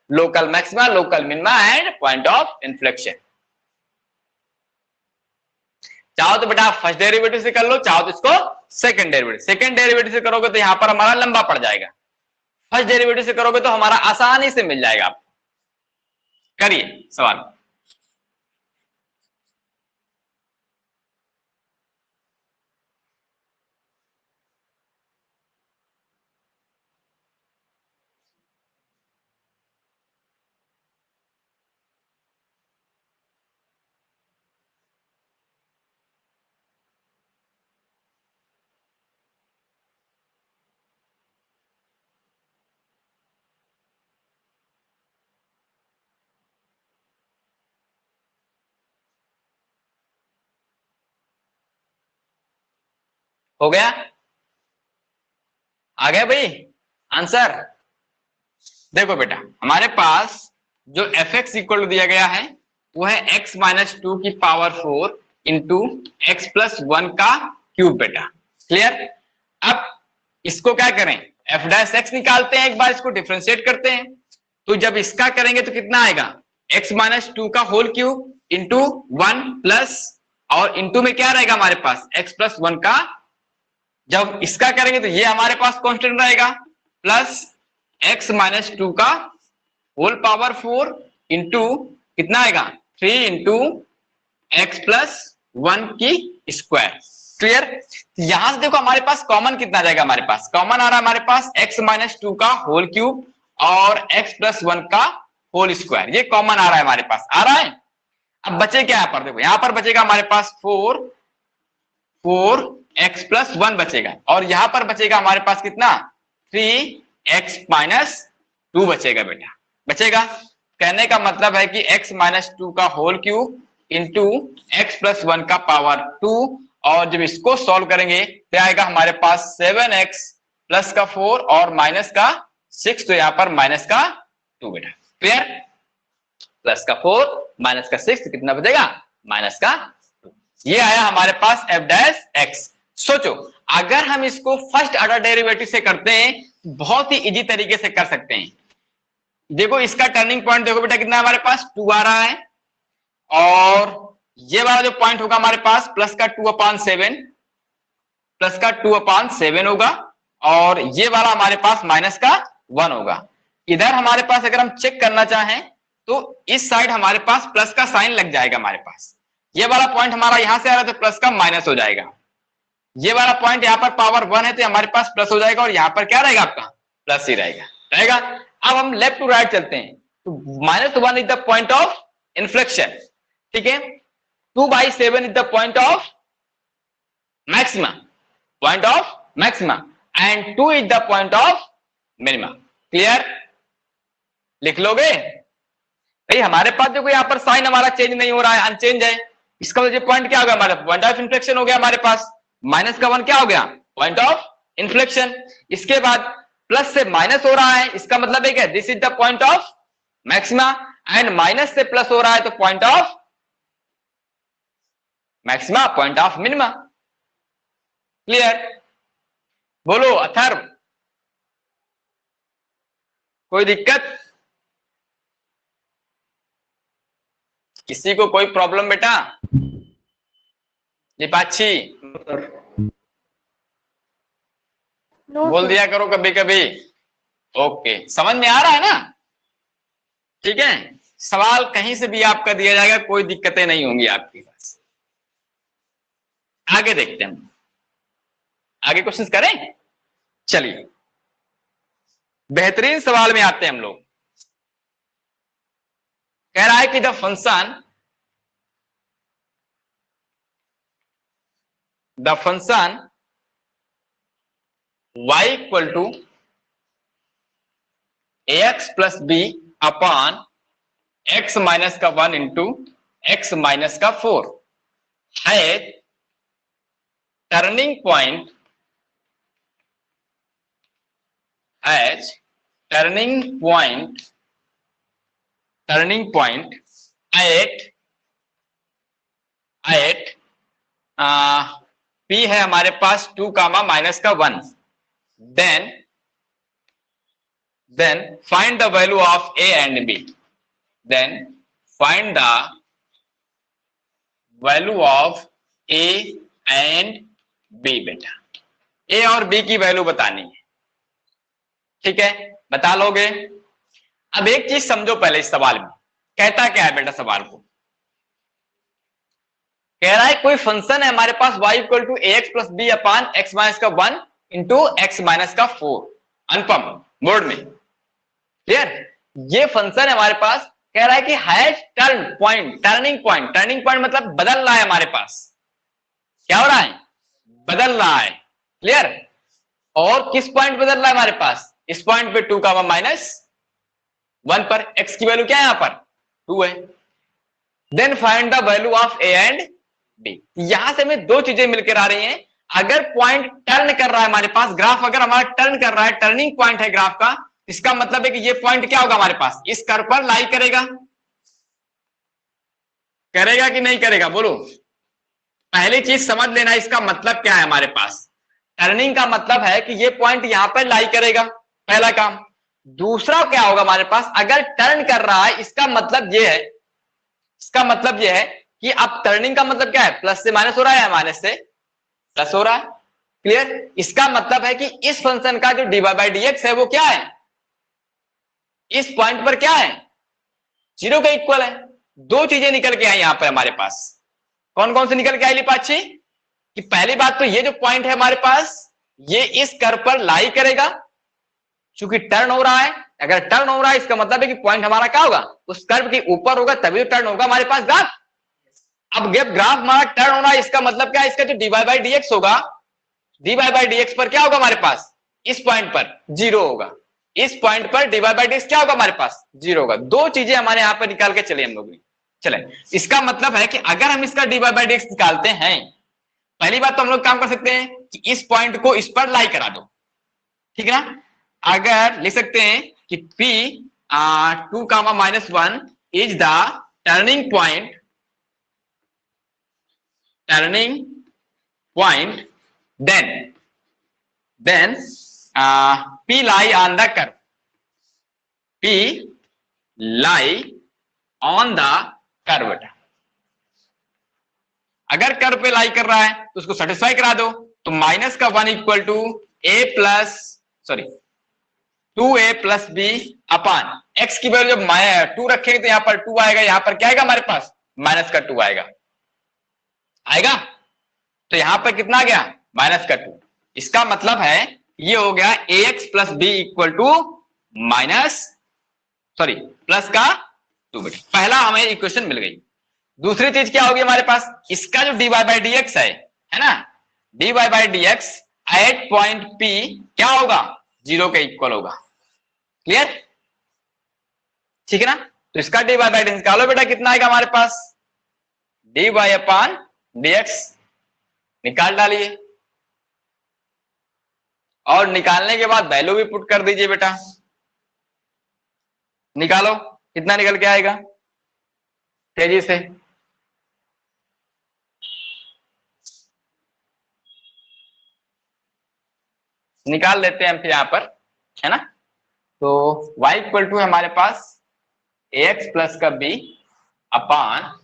local maxima, local minima and point of inflection. चाहो तो बेटा फर्स्ट डेरिवेटिव से कर लो, चाहो तो इसको सेकंड डेरिवेटिव, सेकंड डेरिवेटिव से करोगे तो यहां पर हमारा लंबा पड़ जाएगा, फर्स्ट डेरिवेटिव से करोगे तो हमारा आसानी से मिल जाएगा। आप करिए सवाल। हो गया? आ गया भाई आंसर? देखो बेटा हमारे पास जो एफ एक्स इक्वल टू दिया गया है वो है x माइनस टू की पावर 4 इंटू एक्स प्लस 1 का क्यूब बेटा। क्लियर? अब इसको क्या करें, एफ डैश एक्स निकालते हैं, एक बार इसको डिफरेंशिएट करते हैं। तो जब इसका करेंगे तो कितना आएगा, x माइनस टू का होल क्यूब इंटू 1 प्लस, और इंटू में क्या रहेगा हमारे पास x प्लस 1 का, जब इसका करेंगे तो ये हमारे पास कांस्टेंट रहेगा, प्लस x माइनस टू का होल पावर 4 इंटू कितना आएगा 3 इंटू एक्स प्लस 1 की स्क्वायर। क्लियर? यहां से देखो हमारे पास कॉमन कितना जाएगा, हमारे पास कॉमन आ रहा है हमारे पास x माइनस टू का होल क्यूब और x प्लस 1 का होल स्क्वायर, ये कॉमन आ रहा है हमारे पास, आ रहा है। अब बचे क्या यहां पर, देखो यहां पर बचेगा हमारे पास 4 एक्स प्लस 1 बचेगा, और यहां पर बचेगा हमारे पास कितना 3x माइनस 2 बचेगा बेटा, बचेगा। कहने का मतलब है कि x माइनस 2 का whole cube into x plus 1 का पावर 2, और जब इसको सॉल्व करेंगे तो आएगा हमारे पास 7x प्लस का 4 और माइनस का 6, तो यहां पर माइनस का 2 बेटा। क्लियर? प्लस का 4 माइनस का 6 तो कितना बचेगा, माइनस का 2। ये आया हमारे पास एफ डैश एक्स। सोचो अगर हम इसको फर्स्ट ऑर्डर डेरिवेटिव से करते हैं, बहुत ही इजी तरीके से कर सकते हैं। देखो इसका टर्निंग पॉइंट देखो बेटा कितना हमारे पास 2 आ रहा है, और ये वाला जो पॉइंट होगा हमारे पास प्लस का 2/7, प्लस का 2/7 होगा, और ये वाला हमारे पास माइनस का 1 होगा। इधर हमारे पास अगर हम चेक करना चाहें तो इस साइड हमारे पास प्लस का साइन लग जाएगा हमारे पास। ये वाला पॉइंट हमारा यहां से आ रहा है तो प्लस का माइनस हो जाएगा, ये वाला पॉइंट यहाँ पर पावर 1 है तो हमारे पास प्लस हो जाएगा, और यहां पर क्या रहेगा आपका प्लस ही रहेगा। अब हम लेफ्ट टू राइट चलते हैं, तो -1 is the point of inflection, ठीक है। 2/7 is the point of maxima, and 2 is the point of minima. Clear? लिख लोगे भाई? हमारे पास देखो यहां पर साइन हमारा चेंज नहीं हो रहा है, अनचेंज है, इसका वजह पॉइंट क्या होगा हमारा, पॉइंट ऑफ इन्फ्लेक्शन हो गया हमारे पास। माइनस का 1 क्या हो गया, पॉइंट ऑफ इन्फ्लेक्शन। इसके बाद प्लस से माइनस हो रहा है, इसका मतलब है क्या, this is the point of maxima, and minus से प्लस हो रहा है तो point of maxima, point of minima. Clear? बोलो अथर्व, कोई दिक्कत, किसी को कोई प्रॉब्लम बेटा? दीपाक्षी बोल दिया करो कभी कभी। ओके, समझ में आ रहा है ना? ठीक है, सवाल कहीं से भी आपका दिया जाएगा, कोई दिक्कतें नहीं होंगी आपके पास। आगे देखते हैं, आगे क्वेश्चंस करें। चलिए बेहतरीन सवाल में आते हैं हम लोग। कह रहा है कि the function y equal to ax plus b upon x minus का 1 इंटू एक्स माइनस का 4 है टर्निंग पॉइंट एट p है हमारे पास 2 कामा माइनस का 1, then find the value of a and b, बेटा a और b की वैल्यू बतानी है, ठीक है, बता लोगे। अब एक चीज समझो पहले, इस सवाल में कहता क्या है बेटा, सवाल को कह रहा है कोई फंक्शन है हमारे पास y equal to ax plus b upon x minus का 1 इंटू एक्स माइनस का 4, अनुपम बोर्ड में। क्लियर? ये फंक्शन है हमारे पास, कह रहा है कि हैज टर्निंग पॉइंट मतलब बदल रहा है हमारे पास, क्या हो रहा है, बदल रहा है। क्लियर? और किस पॉइंट बदल रहा है हमारे पास, इस पॉइंट पे 2 कामा माइनस 1 पर, x की वैल्यू क्या है यहां पर 2 है। Then find the value of a and b। यहां से हमें दो चीजें मिलकर आ रही हैं, अगर पॉइंट टर्न कर रहा है हमारे पास, ग्राफ अगर हमारा टर्न कर रहा है, टर्निंग पॉइंट है ग्राफ का, इसका मतलब है कि ये पॉइंट क्या होगा हमारे पास, इस कर्व पर लाई करेगा। करेगा कि नहीं करेगा बोलो? पहली चीज समझ लेना, इसका मतलब क्या है हमारे पास, टर्निंग का मतलब है कि ये पॉइंट यहां पर लाई करेगा, पहला काम। दूसरा क्या होगा हमारे पास, अगर टर्न कर रहा है, इसका मतलब ये है, इसका मतलब ये है कि अब टर्निंग का मतलब क्या है, प्लस से माइनस हो रहा है, माइनस से प्लस हो रहा है। क्लियर? इसका मतलब है कि इस फंक्शन का जो dy बाई dx है वो क्या है, इस पॉइंट पर क्या है, 0 के इक्वल है। दो चीजें निकल के आई यहां पर हमारे पास, कौन कौन से निकल के आई लिपाची, कि पहली बात तो ये जो पॉइंट है हमारे पास, ये इस कर्व पर लाई करेगा, क्योंकि टर्न हो रहा है। अगर टर्न हो रहा है इसका मतलब है कि पॉइंट हमारा क्या होगा, उस कर्व के ऊपर होगा, तभी तो टर्न होगा हमारे पास ग्राफ। अब जब ग्राफ हमारा टर्न हो रहा है, इसका मतलब क्या है, इसका जो dy बाई dx होगा, dy बाई dx पर क्या होगा हमारे पास, इस पॉइंट पर 0 होगा, इस पॉइंट पर dy बाई dx क्या होगा हमारे पास, 0 होगा। दो चीजें हमारे यहां पर निकाल के चले हम लोग। चले, इसका मतलब है कि अगर हम इसका dy बाई dx निकालते हैं, पहली बात तो हम लोग काम कर सकते हैं कि इस पॉइंट को इस पर लाई करा दो, ठीक है ना। अगर लिख सकते हैं कि p 2, -1 is the turning point, then p lie on the curve, p lie on the curve। अगर कर्व पे लाई कर रहा है तो उसको सेटिस्फाई करा दो, तो -1 equal to two a plus b upon x की वैल्यू जब 2 रखेंगे तो यहां पर 2 आएगा, यहां पर क्या आएगा हमारे पास, -2 आएगा, तो यहां पर कितना आ गया, -2। इसका मतलब है ये हो गया ax plus b equal to plus का 2 बेटा। पहला हमें इक्वेशन मिल गई। दूसरी चीज क्या होगी हमारे पास, इसका जो dy बाई dx है ना, dy by dx at point P क्या होगा, 0 के इक्वल होगा। क्लियर? ठीक है ना। तो इसका dy बाई dx निकालो बेटा, कितना आएगा हमारे पास, dy अपॉन dx निकाल डालिए, और निकालने के बाद वैल्यू भी पुट कर दीजिए बेटा। निकालो कितना निकल के आएगा, तेजी से निकाल लेते हैं हम यहां पर, है ना। तो y इक्वल टू हमारे पास ax प्लस का b अपान,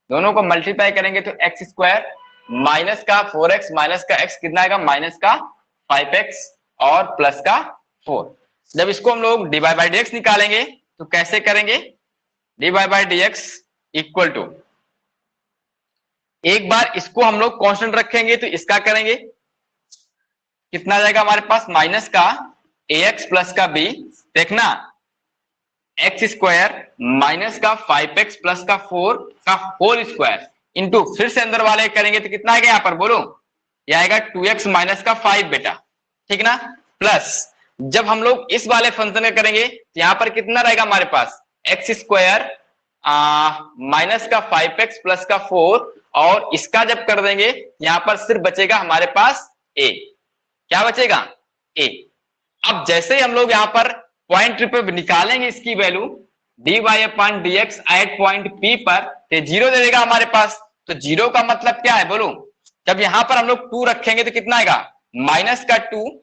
दोनों को मल्टीप्लाई करेंगे तो x स्क्वायर माइनस का 4x माइनस का x कितना आएगा, माइनस का 5x और प्लस का 4। जब इसको हम लोग dy बाई dx निकालेंगे तो कैसे करेंगे, dy by dx equal to, एक बार इसको हम लोग कांस्टेंट रखेंगे तो इसका करेंगे, कितना जाएगा हमारे पास, माइनस का ax प्लस का b, देखना x स्क्वायर माइनस का 5x प्लस का 4 का होल स्क्वायर इंटू, फिर से अंदर वाले करेंगे तो कितना आएगा यहां पर बोलो, यह आएगा 2x माइनस का 5 बेटा, ठीक ना। प्लस जब हम लोग इस वाले फंक्शन का करेंगे तो यहां पर कितना रहेगा हमारे पास, x स्क्वायर माइनस का 5x प्लस का 4, और इसका जब कर देंगे यहां पर सिर्फ बचेगा हमारे पास a, क्या बचेगा, a। अब जैसे ही हम लोग यहां पर पॉइंट पे निकालेंगे इसकी value dy upon dx at point P पर, तो 0 दे देगा हमारे पास। तो 0 का मतलब क्या है बोलो, जब यहां पर हम लोग 2 रखेंगे तो कितना आएगा, माइनस का 2,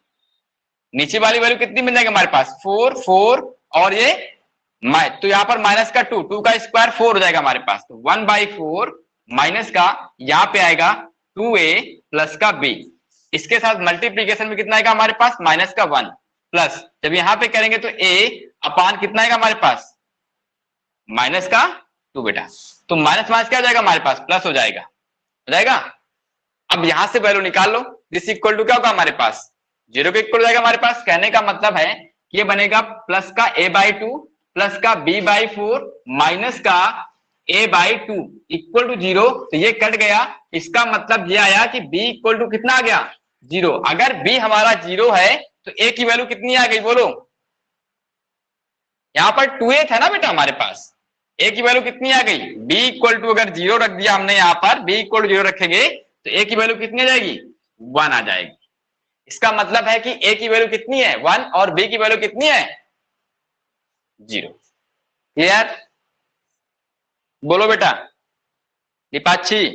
नीचे वाली वैल्यू कितनी मिल जाएगी हमारे पास, 4 और ये तो यहां पर माइनस का 2 का स्क्वायर 4 हो जाएगा हमारे पास, तो 1/4 माइनस का यहां पे आएगा 2a प्लस का b, इसके साथ मल्टीप्लीकेशन में कितना आएगा हमारे पास, माइनस का 1, प्लस जब यहां पे करेंगे तो a अपान कितना आएगा हमारे पास, माइनस का 2 बेटा। तो माइनस माइनस क्या हो जाएगा हमारे पास, प्लस हो जाएगा। अब यहां से वैल्यू निकाल लो, दिस इक्वल टू क्या होगा हमारे पास, 0 के इक्वल हो जाएगा हमारे पास। कहने का मतलब है कि ये बनेगा प्लस का a/2 प्लस का b/4 माइनस का a/2 इक्वल टू 0, तो ये कट गया। इसका मतलब ये आया कि b इक्वल टू कितना आ गया, 0। अगर b हमारा 0 है तो a की वैल्यू कितनी आ गई बोलो, यहां पर 2a था ना बेटा हमारे पास, a की वैल्यू कितनी आ गई, b इक्वल टू अगर 0 रख दिया हमने, यहां पर b इक्वल टू 0 रखेंगे तो a की वैल्यू कितनी आ जाएगी, 1 आ जाएगी। इसका मतलब है कि ए की वैल्यू कितनी है 1 और बी की वैल्यू कितनी है 0। क्लियर? बोलो बेटा दीपाक्षी,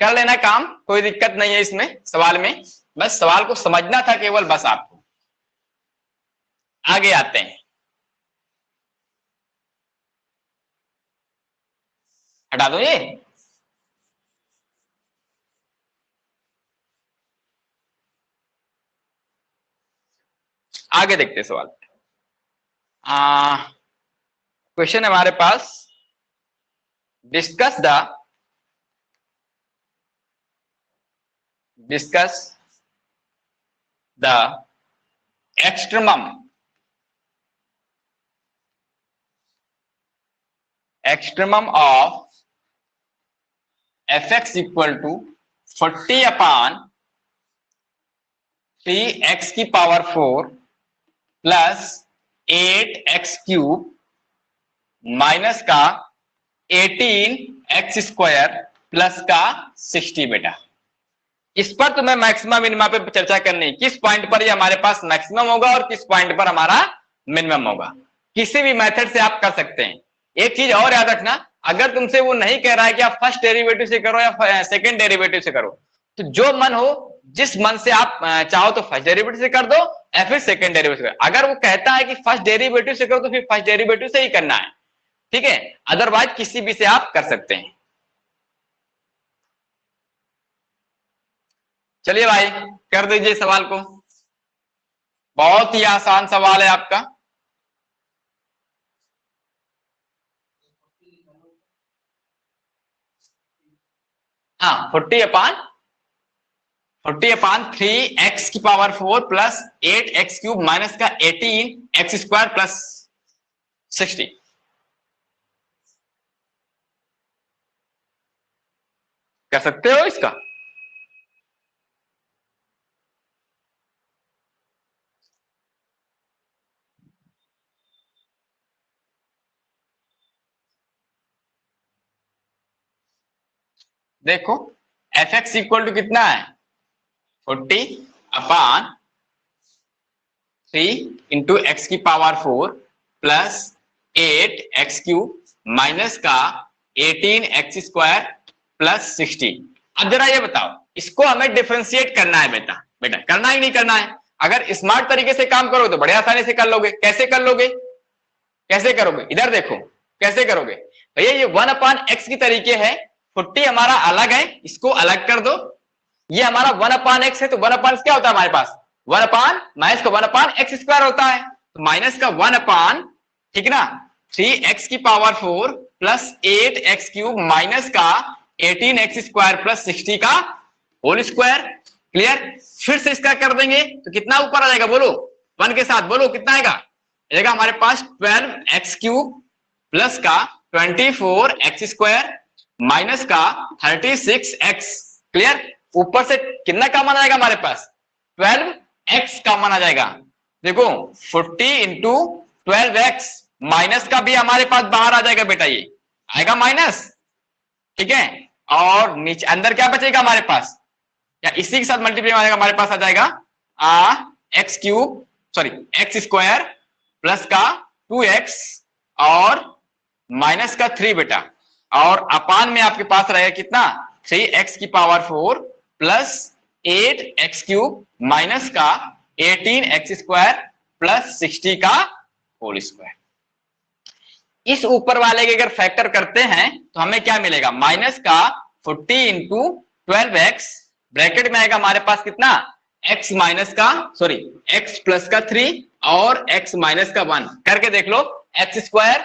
कर लेना काम, कोई दिक्कत नहीं है इसमें सवाल में, बस सवाल को समझना था केवल, बस आपको। आगे आते हैं, हटा दो ये। आगे देखते हैं सवाल। क्वेश्चन है हमारे पास, discuss the extremum of fx equal to 40/3x की power 4 plus 8x cube minus का 18x स्क्वायर प्लस का 60। बेटा इस पर तुम्हें मैक्सिमम मिनिमम पे चर्चा करनी, किस पॉइंट पर ये हमारे पास मैक्सिमम होगा और किस पॉइंट पर हमारा मिनिमम होगा। किसी भी मेथड से आप कर सकते हैं। एक चीज और याद रखना, अगर तुमसे वो नहीं कह रहा है कि आप फर्स्ट डेरिवेटिव से करो या सेकंड डेरिवेटिव से करो, तो जो मन हो, जिस मन से आप चाहो तो फर्स्ट डेरिवेटिव से कर दो या फिर सेकंड डेरिवेटिव से। अगर वो कहता है कि फर्स्ट डेरिवेटिव से करो तो फिर फर्स्ट डेरिवेटिव से ही करना है, ठीक है, अदरवाइज किसी भी से आप कर सकते हैं। चलिए भाई कर दीजिए सवाल को, बहुत ही आसान सवाल है आपका। हाँ 40/3x की power 4 plus 8x cube minus का 18x स्क्वायर प्लस 60। कर सकते हो इसका? देखो fx इक्वल टू कितना है 40/3 इंटू एक्स की power 4 plus 8x cube minus का 18x स्क्वायर प्लस 60। अब जरा ये बताओ, इसको हमें डिफरेंशिएट करना है बेटा। बेटा करना ही नहीं करना है, अगर स्मार्ट तरीके से काम करोगे तो बड़े आसानी से कर लोगे। कैसे कर लोगे, कैसे करोगे, इधर देखो कैसे करोगे भैया। ये 1/x की तरीके है, 40 हमारा अलग है, इसको अलग कर दो। ये हमारा 1/x है, तो 1/x क्या होता है हमारे पास 1/ माइनस का 1/x स्क्वायर होता है, तो माइनस का 1/, ठीक ना, 3x की power 4 plus 8x cube minus का 18x स्क्वायर प्लस 60 का होल स्क्वायर। क्लियर? फिर से इसका कर देंगे तो कितना ऊपर आ जाएगा, बोलो 1 के साथ, बोलो कितना आएगा हमारे पास 12x क्यूब प्लस का 24x स्क्वायर माइनस का 36x। क्लियर? ऊपर से कितना कॉमन आएगा हमारे पास 12x कॉमन आ जाएगा। देखो 40 इंटू 12x, माइनस का भी हमारे पास बाहर आ जाएगा बेटा, ये आएगा माइनस, ठीक है। और नीचे अंदर क्या बचेगा हमारे पास, या इसी के साथ मल्टीप्लाई आएगा, हमारे पास आ जाएगा x cube sorry x square plus का 2x और माइनस का 3 बेटा, और अपान में आपके पास रहेगा कितना 3x की power 4 plus 8x cube minus का 18x स्क्वायर प्लस 60 का होल स्क्वायर। इस ऊपर वाले के अगर फैक्टर करते हैं तो हमें क्या मिलेगा, माइनस का 40 इंटू 12x, ब्रैकेट में आएगा हमारे पास कितना x माइनस का सॉरी x प्लस का 3 और x माइनस का 1 करके देख लो, x स्क्वायर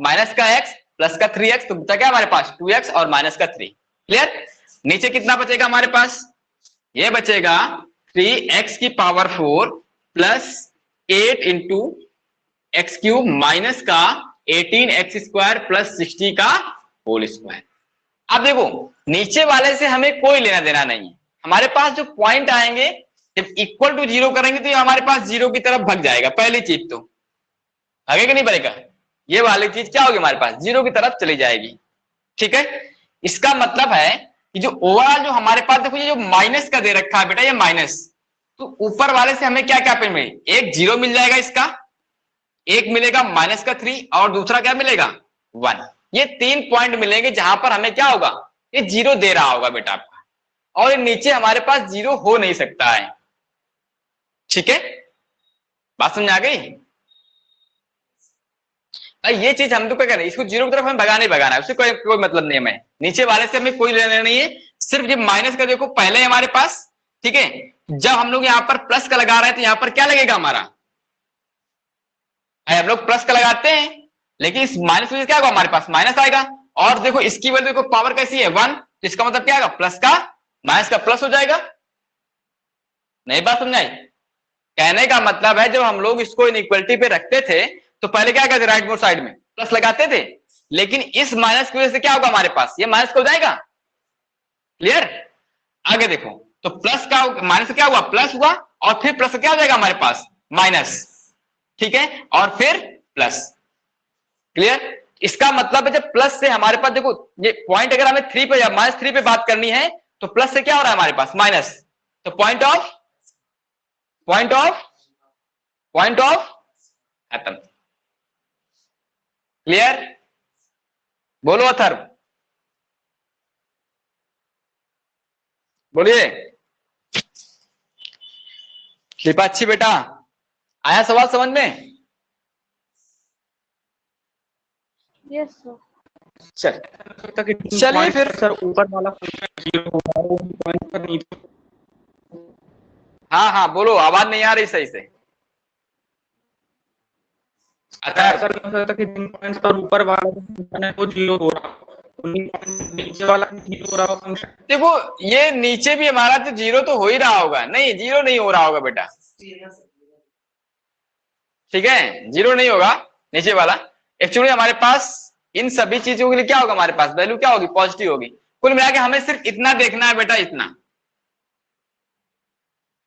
माइनस का x प्लस का 3x, तो बचा क्या हमारे पास 2x और माइनस का 3। क्लियर? नीचे कितना बचेगा हमारे पास, ये बचेगा 3x की power 4 plus 8 into x cube minus का 18x स्क्वायर प्लस 60 का होल स्क्वायर। अब देखो नीचे वाले से हमें कोई लेना देना नहीं है, हमारे पास जो पॉइंट आएंगे जब इक्वल टू 0 करेंगे तो ये हमारे पास 0 की तरफ भग जाएगा। पहली चीज तो भागेगा नहीं बढ़ेगा, ये वाली चीज क्या होगी हमारे पास 0 की तरफ चली जाएगी। ठीक है, इसका मतलब है कि जो ओवरऑल जो हमारे पास देखो ये जो माइनस का दे रखा है बेटा, ये माइनस, तो ऊपर वाले से हमें क्या क्या पे मिलेगा, एक जीरो मिल जाएगा इसका, एक मिलेगा माइनस का 3 और दूसरा क्या मिलेगा 1। ये 3 पॉइंट मिलेंगे जहां पर हमें क्या होगा, ये जीरो दे रहा होगा बेटा आपका, और नीचे हमारे पास जीरो हो नहीं सकता है। ठीक है, बात समझ आ गई। ये चीज हम तो क्या करें, इसको जीरो की तरफ हमें भगाना ही भगाना है, उससे कोई मतलब नहीं है, हमें नीचे वाले से हमें कोई लेना नहीं है, सिर्फ ये माइनस का देखो पहले हमारे पास। ठीक है, जब हम लोग यहां पर प्लस का लगा रहे हैं तो यहां पर क्या लगेगा हमारा, हम लोग प्लस का लगाते हैं, लेकिन इस माइनस में क्या होगा हमारे पास माइनस आएगा, और देखो इसकी वजह देखो पावर कैसी है 1, तो इसका मतलब क्या आएगा, प्लस का माइनस का प्लस हो जाएगा। नहीं बात समझ आई, कहने का मतलब है जब हम लोग इसको इनइक्वलिटी पे रखते थे तो पहले क्या करते, राइट मोड साइड में प्लस लगाते थे, लेकिन इस माइनस की वजह से क्या होगा हमारे पास, ये माइनस हो जाएगा। क्लियर, आगे देखो, तो प्लस का माइनस क्या हुआ, प्लस हुआ, और फिर प्लस क्या हो जाएगा हमारे पास माइनस। ठीक है, और फिर प्लस। क्लियर, इसका मतलब है जब प्लस से हमारे पास देखो ये पॉइंट अगर हमें 3 पे या -3 पे बात करनी है तो प्लस से क्या हो रहा है हमारे पास माइनस, तो पॉइंट ऑफ खत्म। क्लियर, बोलो अथर्व, बोलिए। दीपाक्षी बेटा, आया सवाल समझ में? Yes sir. चलिए फिर, सर ऊपर वाला जीरो होगा, वो पॉइंट पर नीचे। हाँ हाँ बोलो, आवाज नहीं आ रही सही से। ऐसा नहीं हो सकता कि जिन पॉइंट्स पर ऊपर वाला फंक्शन है वो जीरो हो रहा हो, उन्हीं पॉइंट्स नीचे वाला जीरो हो रहा हो फंक्शन। देखो ये नीचे भी हमारा तो जीरो तो हो ही रहा होगा, नहीं जीरो नहीं हो रहा होगा बेटा। ठीक है, जीरो नहीं होगा नीचे वाला, एक्चुअली हमारे पास इन सभी चीजों के लिए क्या होगा, हमारे पास वैल्यू क्या होगी, पॉजिटिव होगी। कुल मिला के हमें सिर्फ इतना देखना है बेटा, इतना।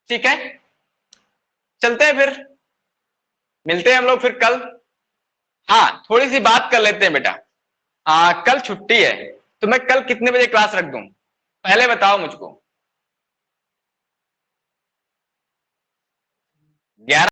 ठीक है, चलते हैं फिर, मिलते हैं हम लोग फिर कल। हाँ थोड़ी सी बात कर लेते हैं बेटा, कल छुट्टी है, तो मैं कल कितने बजे क्लास रख दूं, पहले बताओ मुझको। 11